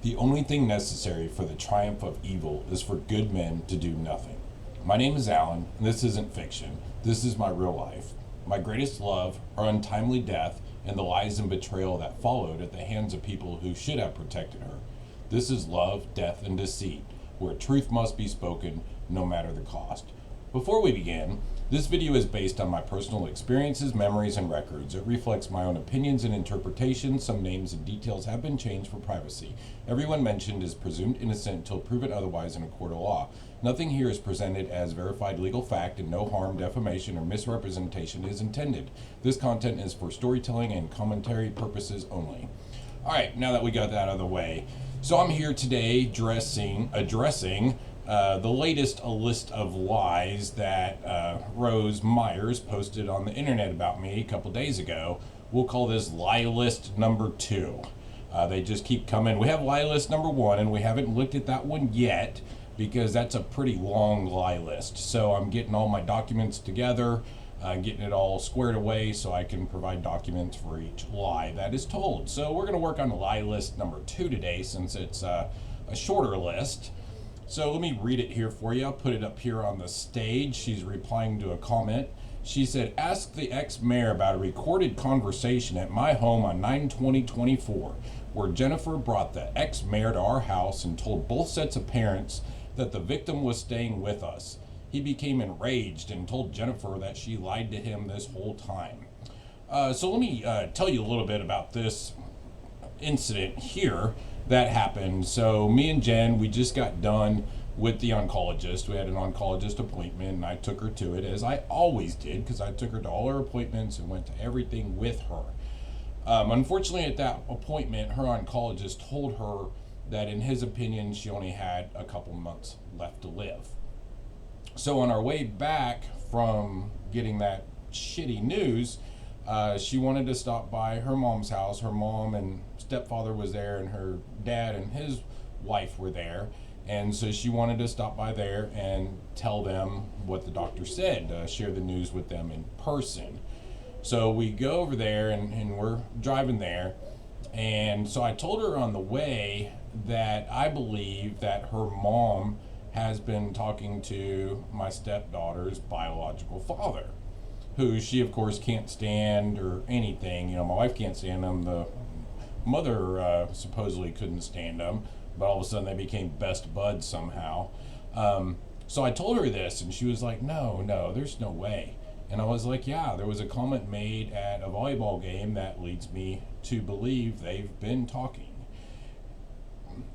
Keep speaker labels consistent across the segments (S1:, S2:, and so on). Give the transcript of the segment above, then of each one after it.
S1: The only thing necessary for the triumph of evil is for good men to do nothing. My name is Alan, and this isn't fiction. This is my real life. My greatest love, her untimely death, and the lies and betrayal that followed at the hands of people who should have protected her. This is love, death, and deceit, where truth must be spoken no matter the cost. Before we begin, this video is based on my personal experiences, memories, and records. It reflects my own opinions and interpretations. Some names and details have been changed for privacy. Everyone mentioned is presumed innocent until proven otherwise in a court of law. Nothing here is presented as verified legal fact, and no harm, defamation, or misrepresentation is intended. This content is for storytelling and commentary purposes only. All right, now that we got that out of the way, so I'm here today addressing the latest list of lies that Rose Meyers posted on the internet about me a couple days ago. We'll call this lie list number 2. They just keep coming. We have lie list number 1, and we haven't looked at that one yet because that's a pretty long lie list. So I'm getting all my documents together, getting it all squared away so I can provide documents for each lie that is told. So we're going to work on lie list number 2 today, since it's a shorter list. So let me read it here for you. I'll put it up here on the stage. She's replying to a comment. She said, ask the ex-mayor about a recorded conversation at my home on 9/20/24, where Jennifer brought the ex-mayor to our house and told both sets of parents that the victim was staying with us. He became enraged and told Jennifer that she lied to him this whole time. So let me tell you a little bit about this incident here that happened. So me and Jen, we just got done with the oncologist. We had an oncologist appointment, and I took her to it, as I always did, because I took her to all her appointments and went to everything with her. Unfortunately, at that appointment, her oncologist told her that in his opinion she only had a couple months left to live. So on our way back from getting that shitty news, she wanted to stop by her mom's house. Her mom and stepfather was there, and her dad and his wife were there, and so she wanted to stop by there and tell them what the doctor said, share the news with them in person. So we go over there, and we're driving there, and so I told her on the way that I believe that her mom has been talking to my stepdaughter's biological father, who she of course can't stand or anything. My wife can't stand him. The mother supposedly couldn't stand him, but all of a sudden they became best buds somehow. So I told her this, and she was like, no, there's no way. And I was like, yeah, there was a comment made at a volleyball game that leads me to believe they've been talking.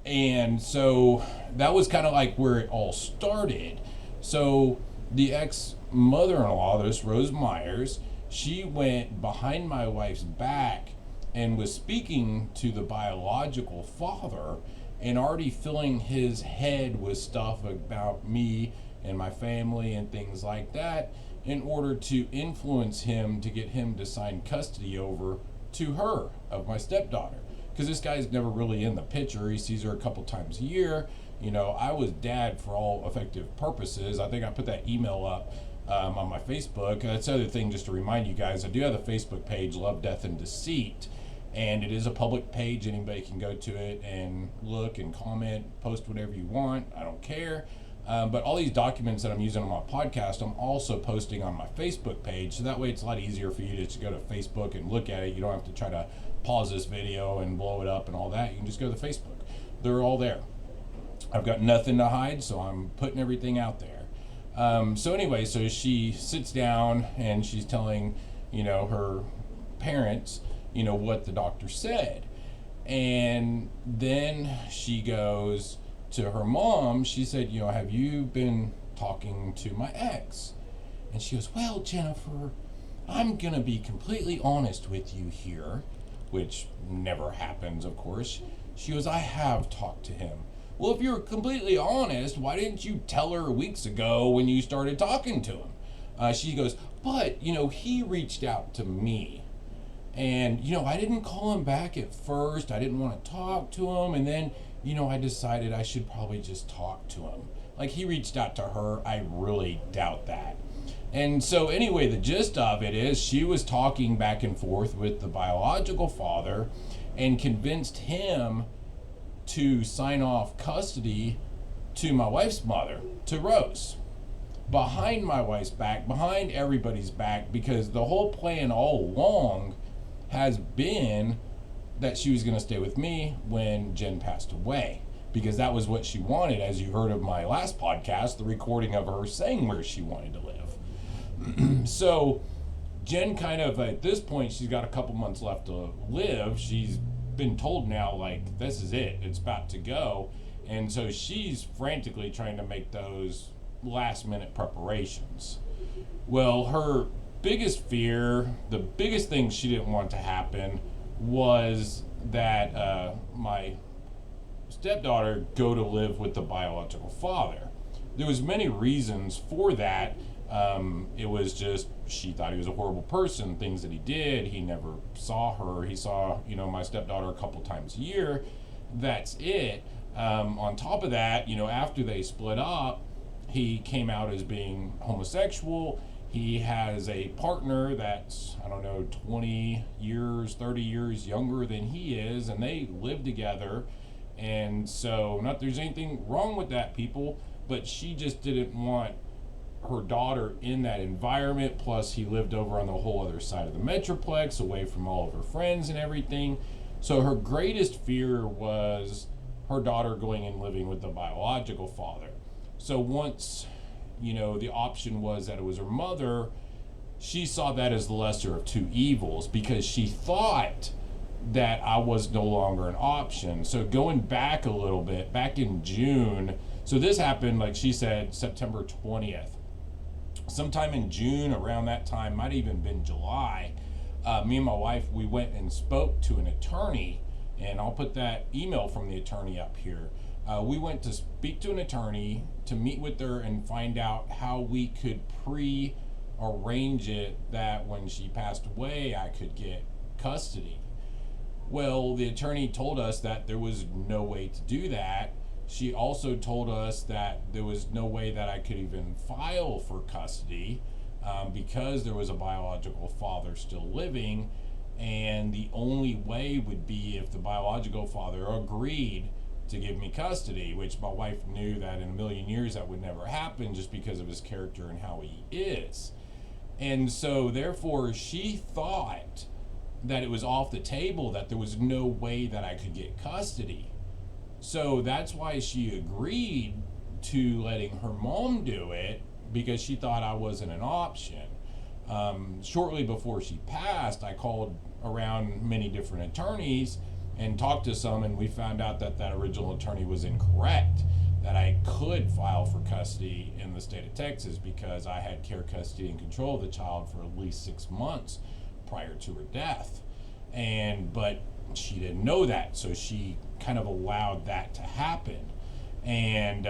S1: And so that was kind of like where it all started. So the ex-mother-in-law, this Rose Meyers, she went behind my wife's back and was speaking to the biological father and already filling his head with stuff about me and my family and things like that, in order to influence him to get him to sign custody over to her of my stepdaughter. Because this guy's never really in the picture. He sees her a couple times a year. I was dad for all effective purposes. I think I put that email up on my Facebook. That's the other thing, just to remind you guys, I do have a Facebook page, Love, Death, and Deceit, and it is a public page. Anybody can go to it and look and comment, post whatever you want. I don't care. But all these documents that I'm using on my podcast, I'm also posting on my Facebook page, so that way it's a lot easier for you to just go to Facebook and look at it. You don't have to try to pause this video and blow it up and all that. You can just go to Facebook. They're all there. I've got nothing to hide, so I'm putting everything out there. So anyway, so she sits down and she's telling, her parents, what the doctor said. And then she goes to her mom. She said, have you been talking to my ex? And she goes, well, Jennifer, I'm gonna be completely honest with you here, which never happens, of course. She goes, I have talked to him. Well, if you're completely honest, why didn't you tell her weeks ago when you started talking to him? She goes, but, he reached out to me. And, I didn't call him back at first. I didn't want to talk to him. And then, I decided I should probably just talk to him. Like, he reached out to her. I really doubt that. And so anyway, the gist of it is she was talking back and forth with the biological father and convinced him to sign off custody to my wife's mother, to Rose, behind my wife's back, behind everybody's back, because the whole plan all along has been that she was going to stay with me when Jen passed away, because that was what she wanted. As you heard of my last podcast, the recording of her saying where she wanted to live. So Jen kind of, at this point, she's got a couple months left to live. She's been told now, like, this is it, it's about to go. And so she's frantically trying to make those last minute preparations. Well, her biggest fear, the biggest thing she didn't want to happen, was that my stepdaughter go to live with the biological father. There was many reasons for that. It was just, she thought he was a horrible person, things that he did. He never saw her. He saw, my stepdaughter a couple times a year. That's it. On top of that, after they split up, he came out as being homosexual. He has a partner that's, 20 years, 30 years younger than he is, and they live together. And so, not there's anything wrong with that, people, but she just didn't want her daughter in that environment. Plus, he lived over on the whole other side of the Metroplex, away from all of her friends and everything. So her greatest fear was her daughter going and living with the biological father. So once, the option was that it was her mother, she saw that as the lesser of two evils, because she thought that I was no longer an option. So going back a little bit, back in June, so this happened, like she said, September 20th. Sometime in June, around that time, might even been July, me and my wife, we went and spoke to an attorney, and I'll put that email from the attorney up here. We went to speak to an attorney to meet with her and find out how we could pre-arrange it that when she passed away, I could get custody. Well, the attorney told us that there was no way to do that. She also told us that there was no way that I could even file for custody because there was a biological father still living, and the only way would be if the biological father agreed to give me custody, which my wife knew that in a million years that would never happen, just because of his character and how he is. And so therefore she thought that it was off the table, that there was no way that I could get custody. So that's why she agreed to letting her mom do it, because she thought I wasn't an option. Shortly before she passed, I called around many different attorneys and talked to some, and we found out that that original attorney was incorrect, that I could file for custody in the state of Texas because I had care, custody, and control of the child for at least 6 months prior to her death. But she didn't know that, so she kind of allowed that to happen. And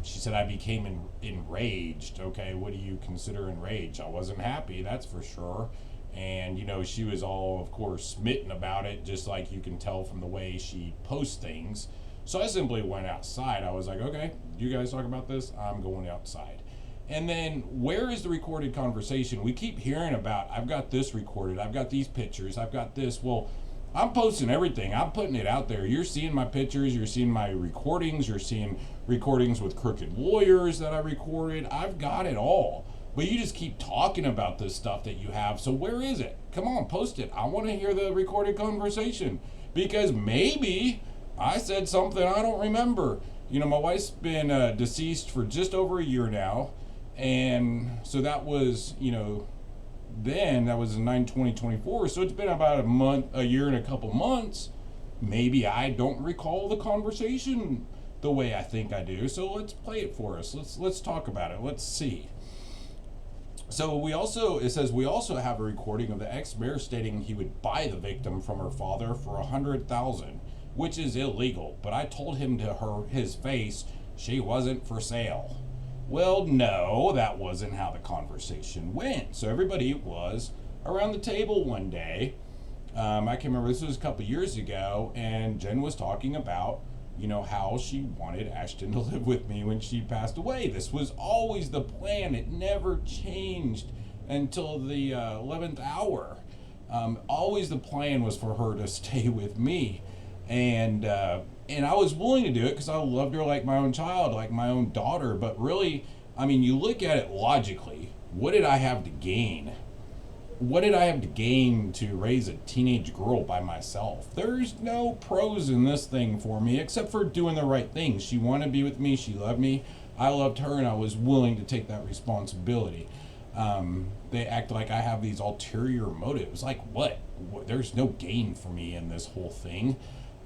S1: she said I became enraged. Okay, what do you consider enraged? I wasn't happy, that's for sure. And she was all, of course, smitten about it, just like you can tell from the way she posts things. So I simply went outside. I was like, okay, you guys talk about this, I'm going outside. And then, where is the recorded conversation? We keep hearing about, I've got this recorded, I've got these pictures, I've got this. Well, I'm posting everything. I'm putting it out there. You're seeing my pictures, you're seeing my recordings, you're seeing recordings with crooked lawyers that I recorded. I've got it all. But you just keep talking about this stuff that you have. So where is it? Come on, post it. I want to hear the recorded conversation, because maybe I said something I don't remember. My wife's been deceased for just over a year now. And so that was, then that was in 9/20/24. So it's been about a year and a couple months. Maybe I don't recall the conversation the way I think I do. So let's play it for us. Let's talk about it. Let's see. So it says we also have a recording of the ex-mayor stating he would buy the victim from her father for $100,000, which is illegal. But I told him to his face she wasn't for sale. Well, no, that wasn't how the conversation went. So everybody was around the table one day. I can remember this was a couple years ago, and Jen was talking about, how she wanted Ashton to live with me when she passed away. This was always the plan. It never changed until the 11th hour. Always the plan was for her to stay with me. And And I was willing to do it because I loved her like my own child, like my own daughter. But really, I mean, you look at it logically. What did I have to gain? What did I have to gain to raise a teenage girl by myself? There's no pros in this thing for me except for doing the right thing. She wanted to be with me. She loved me. I loved her, and I was willing to take that responsibility. They act like I have these ulterior motives. Like what? There's no gain for me in this whole thing.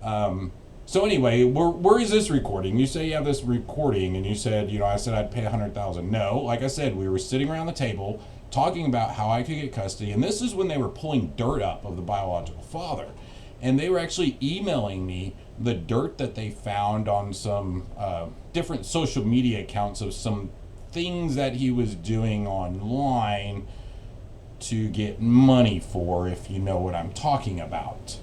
S1: So anyway, where is this recording? You say you have this recording, and you said, I said I'd pay $100,000. No, like I said, we were sitting around the table talking about how I could get custody, and this is when they were pulling dirt up of the biological father, and they were actually emailing me the dirt that they found on some different social media accounts of some things that he was doing online to get money for, if you know what I'm talking about.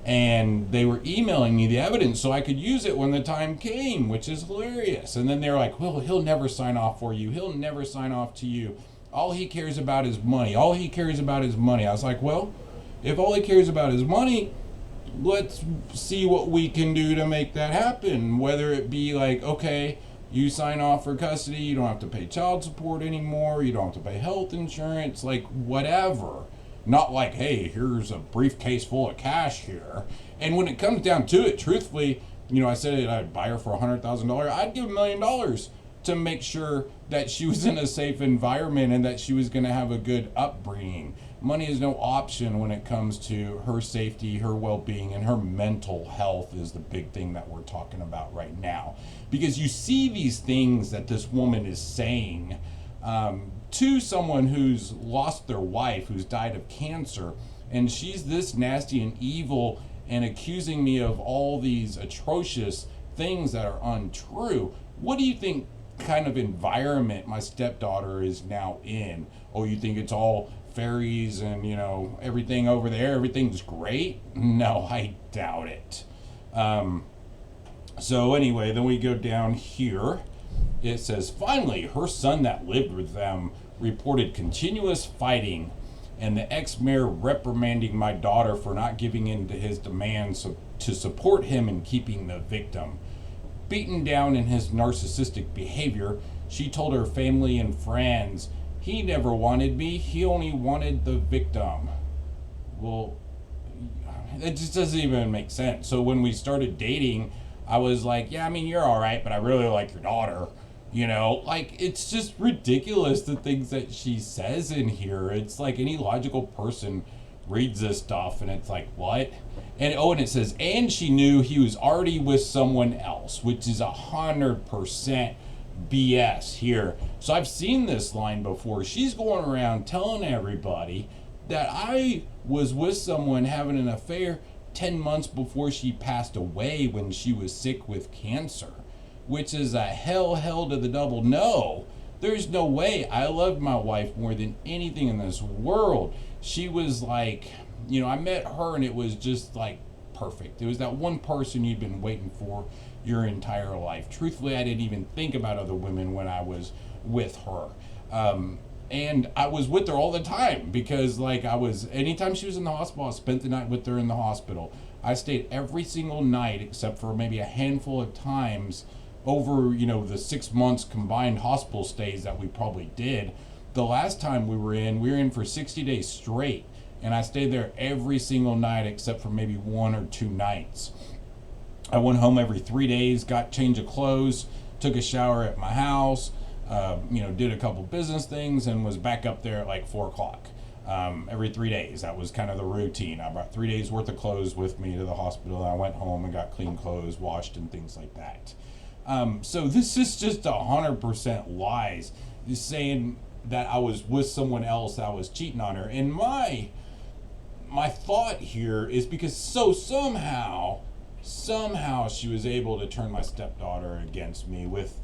S1: And they were emailing me the evidence so I could use it when the time came, which is hilarious. And then they're like, well, he'll never sign off for you. He'll never sign off to you. All he cares about is money. All he cares about is money. I was like, well, if all he cares about is money, let's see what we can do to make that happen. Whether it be like, okay, you sign off for custody, you don't have to pay child support anymore, you don't have to pay health insurance, like whatever. Not like, hey, here's a briefcase full of cash here. And when it comes down to it, truthfully, I said I'd buy her for $100,000. I'd give $1 million to make sure that she was in a safe environment and that she was going to have a good upbringing. Money is no option when it comes to her safety, her well-being, and her mental health is the big thing that we're talking about right now. Because you see these things that this woman is saying to someone who's lost their wife, who's died of cancer, and she's this nasty and evil and accusing me of all these atrocious things that are untrue. What do you think kind of environment my stepdaughter is now in? Oh, you think it's all fairies and everything over there, everything's great? No, I doubt it. So anyway, then we go down here. It says, finally, her son that lived with them reported continuous fighting and the ex-mayor reprimanding my daughter for not giving in to his demands to support him in keeping the victim. Beaten down in his narcissistic behavior, she told her family and friends, he never wanted me, he only wanted the victim. Well, it just doesn't even make sense. So when we started dating, I was like, yeah, I mean, you're all right, but I really like your daughter. Like, it's just ridiculous the things that she says in here. It's like any logical person reads this stuff and it's like, what? And it says, and she knew he was already with someone else, which is 100% BS here. So I've seen this line before. She's going around telling everybody that I was with someone having an affair 10 months before she passed away when she was sick with cancer, which is a hell to the double no. There's no way. I loved my wife more than anything in this world. She was like, I met her and it was just like perfect. It was that one person you'd been waiting for your entire life. Truthfully, I didn't even think about other women when I was with her. And I was with her all the time because anytime she was in the hospital, I spent the night with her in the hospital. I stayed every single night except for maybe a handful of times over, the 6 months combined hospital stays that we probably did. The last time we were in for 60 days straight, and I stayed there every single night except for maybe 1 or 2 nights. I went home every 3 days, got change of clothes, took a shower at my house, did a couple business things, and was back up there at like 4 o'clock. Every 3 days. That was kind of the routine. I brought 3 days worth of clothes with me to the hospital. I went home and got clean clothes, washed, and things like that. So this is just 100% lies, just saying that I was with someone else, I was cheating on her. And my thought here is because somehow she was able to turn my stepdaughter against me with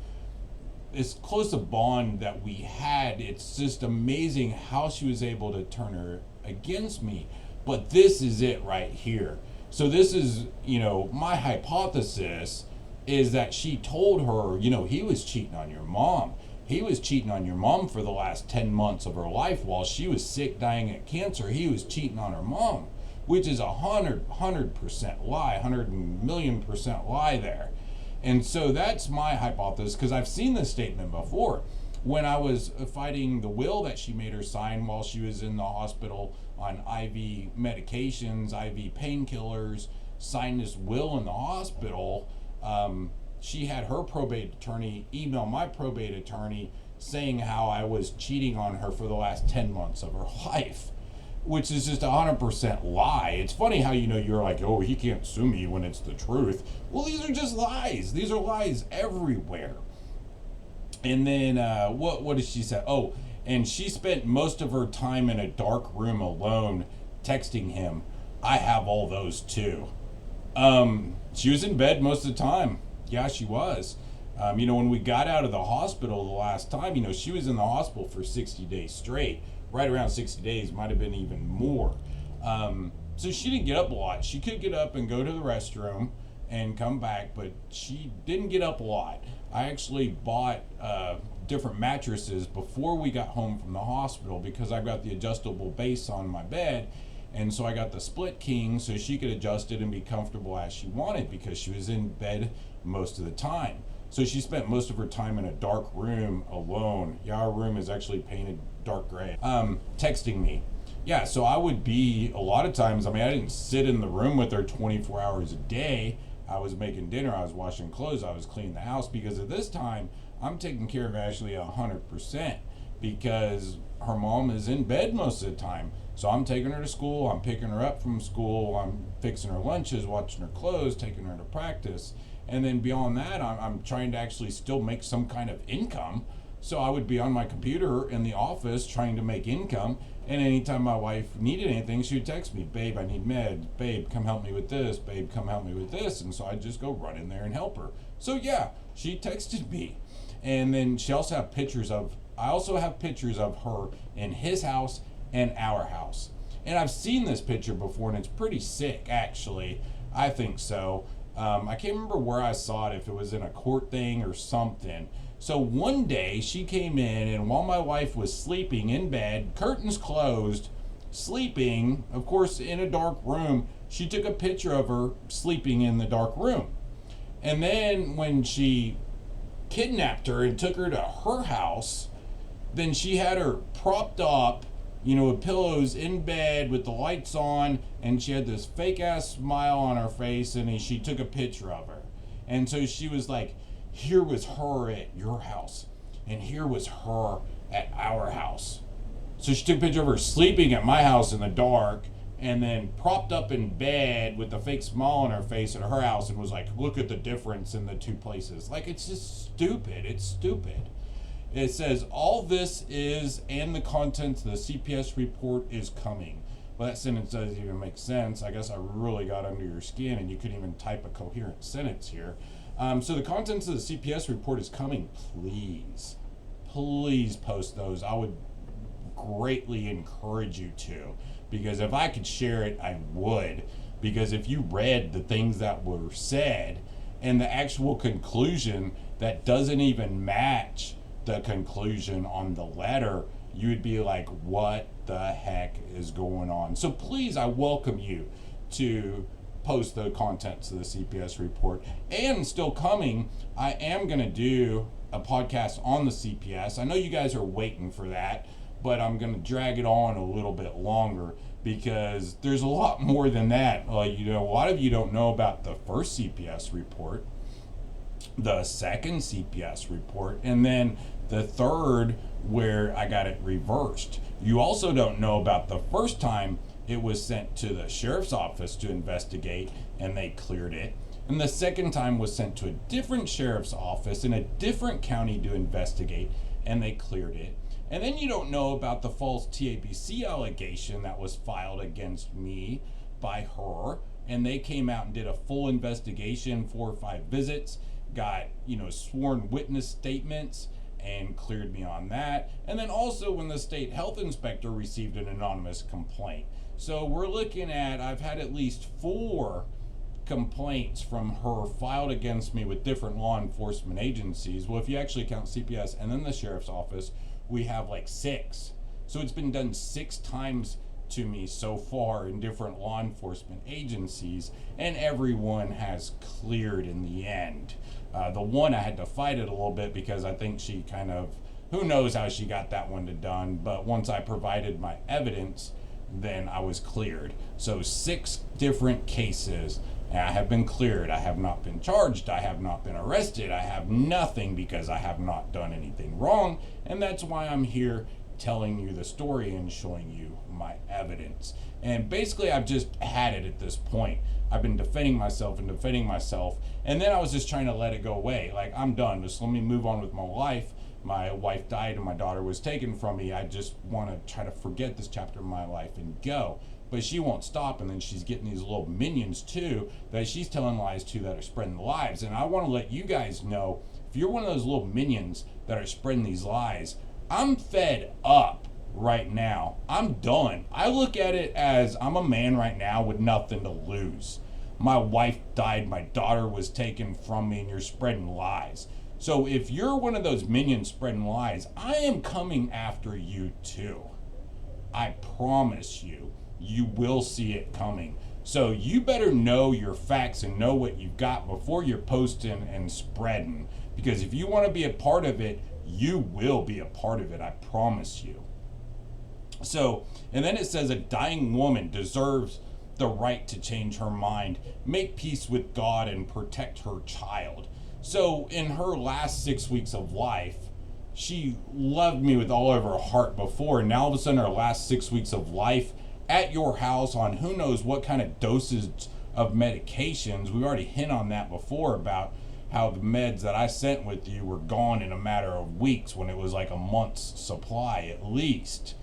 S1: as close a bond that we had. It's just amazing how she was able to turn her against me. But this is it right here. So this is, my hypothesis is that she told her, he was cheating on your mom. He was cheating on your mom for the last 10 months of her life while she was sick, dying of cancer. He was cheating on her mom. which is 100% lie, 100,000,000% lie there. And so that's my hypothesis, because I've seen this statement before. When I was fighting the will that she made her sign while she was in the hospital on IV medications, IV painkillers, signed this will in the hospital, she had her probate attorney email my probate attorney saying how I was cheating on her for the last 10 months of her life, which is just 100% lie. It's funny how, you're like, oh, he can't sue me when it's the truth. Well, these are just lies. These are lies everywhere. And then what did she say? Oh, and she spent most of her time in a dark room alone texting him. I have all those too. She was in bed most of the time. Yeah, she was. When we got out of the hospital the last time, she was in the hospital for 60 days straight. Right around 60 days, might have been even more. So she didn't get up a lot. She could get up and go to the restroom and come back, but she didn't get up a lot. I actually bought different mattresses before we got home from the hospital, because I've got the adjustable base on my bed, and so I got the split king so she could adjust it and be comfortable as she wanted, because she was in bed most of the time. So she spent most of her time in a dark room alone. Yeah, our room is actually painted dark gray. Texting me. Yeah, so I would be, a lot of times, I didn't sit in the room with her 24 hours a day. I was making dinner, I was washing clothes, I was cleaning the house, because at this time, I'm taking care of Ashley 100%, because her mom is in bed most of the time. So I'm taking her to school, I'm picking her up from school, I'm fixing her lunches, watching her clothes, taking her to practice. And then beyond that, I'm trying to actually still make some kind of income. So I would be on my computer in the office trying to make income. And anytime my wife needed anything, she would text me, babe, I need meds. Babe, come help me with this. Babe, come help me with this. And so I'd just go run in there and help her. So yeah, she texted me. And then she also have pictures of, I also have pictures of her in his house and our house. And I've seen this picture before, and it's pretty sick, actually. I think so. I can't remember where I saw it, if it was in a court thing or something. So one day she came in, and while my wife was sleeping in bed, curtains closed, sleeping, of course, in a dark room, she took a picture of her sleeping in the dark room. And then when she kidnapped her and took her to her house, then she had her propped up, with pillows in bed with the lights on, and she had this fake ass smile on her face, and she took a picture of her. And so she was like, here was her at your house, and here was her at our house. So she took a picture of her sleeping at my house in the dark, and then propped up in bed with the fake smile on her face at her house, and was like, look at the difference in the two places. Like, it's just stupid. It's stupid. It says, all this is, and the contents of the CPS report is coming. Well, that sentence doesn't even make sense. I guess I really got under your skin, and you couldn't even type a coherent sentence here. So the contents of the CPS report is coming. Please post those. I would greatly encourage you to, because if I could share it, I would. Because if you read the things that were said and the actual conclusion that doesn't even match the conclusion on the letter, you would be like, what the heck is going on? So please, I welcome you to post the contents of the CPS report. And still coming, I am going to do a podcast on the CPS. I know you guys are waiting for that, but I'm going to drag it on a little bit longer, because there's a lot more than that. A lot of you don't know about the first CPS report, the second CPS report, and then the third, where I got it reversed. You also don't know about the first time it was sent to the sheriff's office to investigate, and they cleared it. And the second time was sent to a different sheriff's office in a different county to investigate, and they cleared it. And then you don't know about the false TABC allegation that was filed against me by her, and they came out and did a full investigation, 4 or 5 visits, got sworn witness statements, and cleared me on that. And then also when the state health inspector received an anonymous complaint. So we're looking at, I've had at least 4 complaints from her filed against me with different law enforcement agencies. Well, if you actually count CPS and then the sheriff's office, we have like 6. So it's been done 6 times to me so far in different law enforcement agencies, and everyone has cleared in the end. The one I had to fight it a little bit because I think she kind of, who knows how she got that one done, but once I provided my evidence, then I was cleared. So 6 different cases, and I have been cleared. I have not been charged. I have not been arrested. I have nothing because I have not done anything wrong, and that's why I'm here telling you the story and showing you my evidence. And basically I've just had it at this point. I've been defending myself, and then I was just trying to let it go away. Like, I'm done, just let me move on with my life. My wife died and my daughter was taken from me. I just want to try to forget this chapter of my life and go. But she won't stop, and then she's getting these little minions too that she's telling lies to that are spreading the lies. And I want to let you guys know, if you're one of those little minions that are spreading these lies, I'm fed up right now. I'm done. I look at it as I'm a man right now with nothing to lose. My wife died, my daughter was taken from me, and you're spreading lies. So if you're one of those minions spreading lies, I am coming after you too. I promise you, you will see it coming. So you better know your facts and know what you've got before you're posting and spreading. Because if you want to be a part of it, you will be a part of it, I promise you. So, and then it says a dying woman deserves the right to change her mind, make peace with God, and protect her child. So in her last 6 weeks of life, she loved me with all of her heart before, and now all of a sudden her last 6 weeks of life at your house on who knows what kind of dosage of medications. We already hit on that before about how the meds that I sent with you were gone in a matter of weeks when it was like a month's supply at least.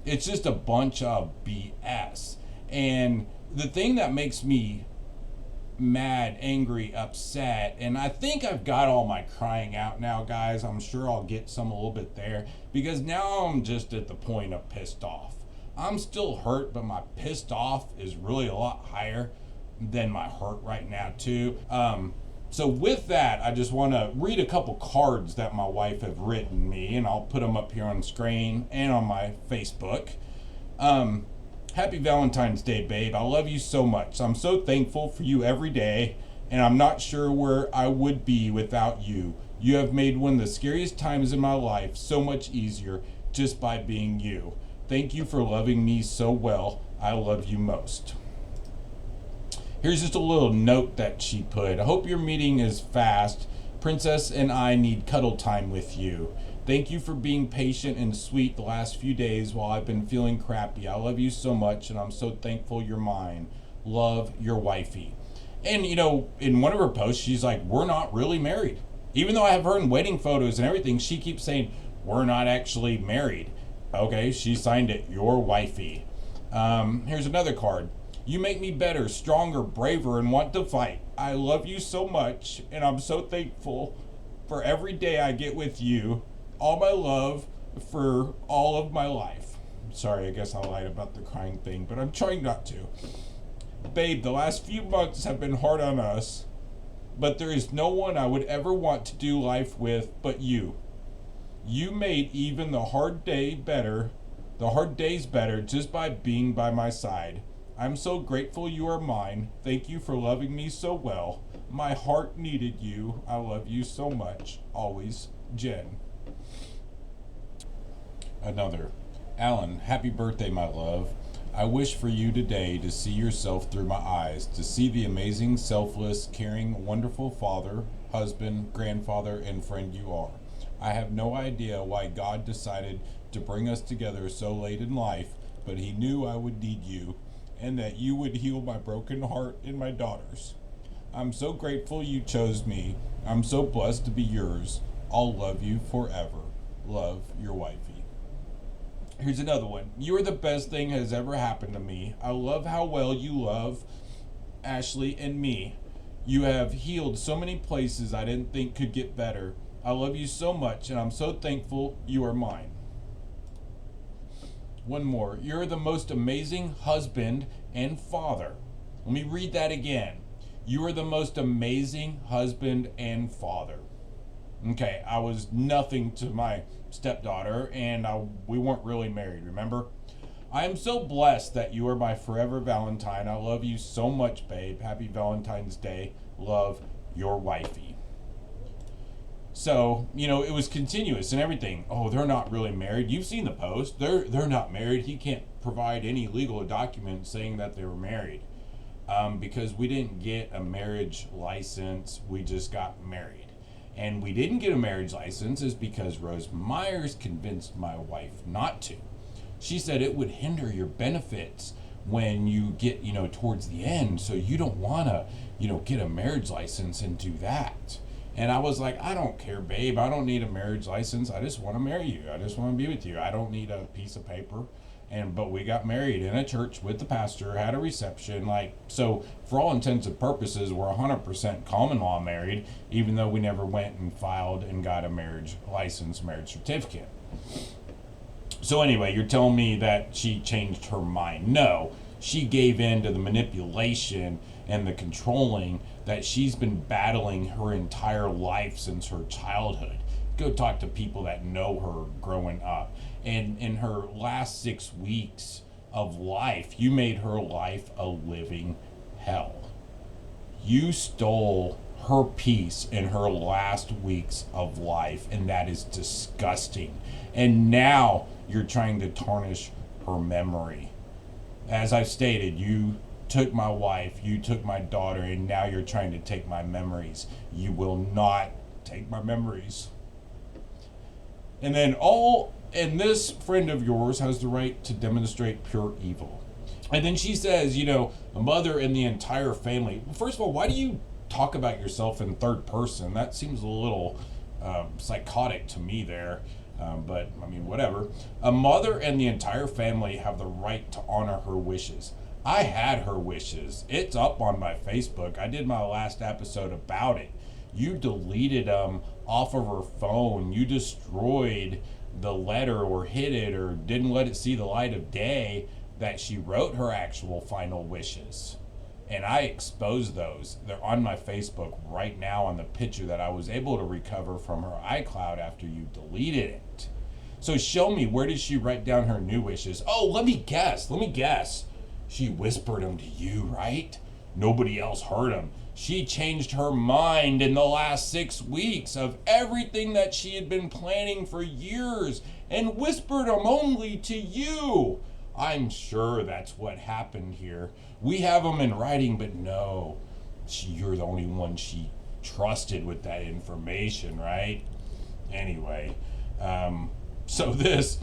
S1: It's just a bunch of BS. And the thing that makes me mad, angry, upset, and I think I've got all my crying out now, guys. I'm sure I'll get some a little bit there, because now I'm just at the point of pissed off. I'm still hurt, but my pissed off is really a lot higher than my hurt right now too. So with that, I just want to read a couple cards that my wife have written me, and I'll put them up here on the screen and on my Facebook. Happy Valentine's Day, babe. I love you so much. I'm so thankful for you every day, and I'm not sure where I would be without you. You have made one of the scariest times in my life so much easier just by being you. Thank you for loving me so well. I love you most. Here's just a little note that she put. I hope your meeting is fast. Princess and I need cuddle time with you. Thank you for being patient and sweet the last few days while I've been feeling crappy. I love you so much, and I'm so thankful you're mine. Love, your wifey. And, you know, in one of her posts, she's like, we're not really married. Even though I have her in wedding photos and everything, she keeps saying, we're not actually married. Okay, she signed it, your wifey. Here's another card. You make me better, stronger, braver, and want to fight. I love you so much, and I'm so thankful for every day I get with you. All my love for all of my life. Sorry, I guess I lied about the crying thing, but I'm trying not to. Babe, the last few months have been hard on us, but there is no one I would ever want to do life with but you. You made even the hard days better just by being by my side. I'm so grateful you are mine. Thank you for loving me so well. My heart needed you. I love you so much. Always, Jen. Another. Alan, happy birthday, my love. I wish for you today to see yourself through my eyes, to see the amazing, selfless, caring, wonderful father, husband, grandfather, and friend you are. I have no idea why God decided to bring us together so late in life, but he knew I would need you, and that you would heal my broken heart and my daughter's. I'm so grateful you chose me. I'm so blessed to be yours. I'll love you forever. Love, your wifey. Here's another one. You are the best thing that has ever happened to me. I love how well you love Ashley and me. You have healed so many places I didn't think could get better. I love you so much, and I'm so thankful you are mine. One more. You're the most amazing husband and father. Let me read that again. You are the most amazing husband and father. Okay, I was nothing to my stepdaughter, and we weren't really married, remember? I am so blessed that you are my forever Valentine. I love you so much, babe. Happy Valentine's Day. Love, your wifey. So, it was continuous and everything. Oh, they're not really married. You've seen the post. They're not married. He can't provide any legal documents saying that they were married. Because we didn't get a marriage license. We just got married. And we didn't get a marriage license is because Rose Meyers convinced my wife not to. She said it would hinder your benefits when you get, towards the end. So you don't want to, get a marriage license and do that. And I was like, I don't care, babe. I don't need a marriage license. I just want to marry you. I just want to be with you. I don't need a piece of paper. But we got married in a church with the pastor, had a reception. So for all intents and purposes, we're 100% common law married, even though we never went and filed and got a marriage license, marriage certificate. So anyway, you're telling me that she changed her mind. No, she gave in to the manipulation and the controlling that she's been battling her entire life since her childhood. Go talk to people that know her growing up. And in her last 6 weeks of life, you made her life a living hell. You stole her peace in her last weeks of life, and that is disgusting. And now you're trying to tarnish her memory. As I've stated, you took my wife, you took my daughter, and now you're trying to take my memories. You will not take my memories. And then this friend of yours has the right to demonstrate pure evil. And then she says, a mother and the entire family. First of all, why do you talk about yourself in third person? That seems a little psychotic to me there. But whatever. A mother and the entire family have the right to honor her wishes. I had her wishes. It's up on my Facebook. I did my last episode about it. You deleted them off of her phone. You destroyed the letter or hid it or didn't let it see the light of day that she wrote her actual final wishes. And I exposed those. They're on my Facebook right now on the picture that I was able to recover from her iCloud after you deleted it. So show me, where did she write down her new wishes? Oh, let me guess. She whispered them to you, right? Nobody else heard them. She changed her mind in the last 6 weeks of everything that she had been planning for years and whispered them only to you. I'm sure that's what happened here. We have them in writing, but no, you're the only one she trusted with that information, right? Anyway, so this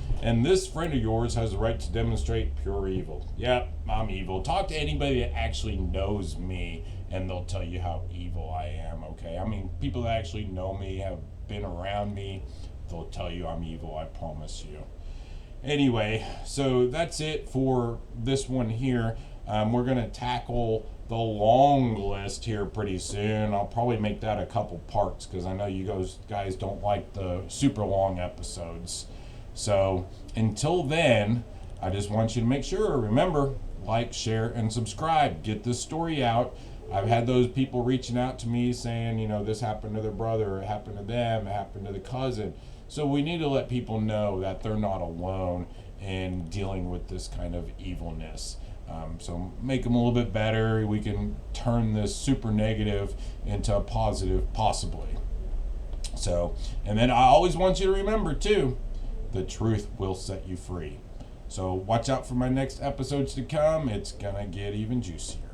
S1: friend of yours has the right to demonstrate pure evil. Yep, I'm evil. Talk to anybody that actually knows me and they'll tell you how evil I am, okay? People that actually know me, have been around me, they'll tell you I'm evil, I promise you. Anyway, so that's it for this one here. We're going to tackle the long list here pretty soon. I'll probably make that a couple parts because I know you guys don't like the super long episodes. So until then, I just want you to make sure, remember, like, share, and subscribe. Get this story out. I've had those people reaching out to me saying, this happened to their brother, it happened to them, it happened to the cousin. So we need to let people know that they're not alone in dealing with this kind of evilness. So make them a little bit better. We can turn this super negative into a positive, possibly. So, and then I always want you to remember too, the truth will set you free. So watch out for my next episodes to come. It's gonna get even juicier.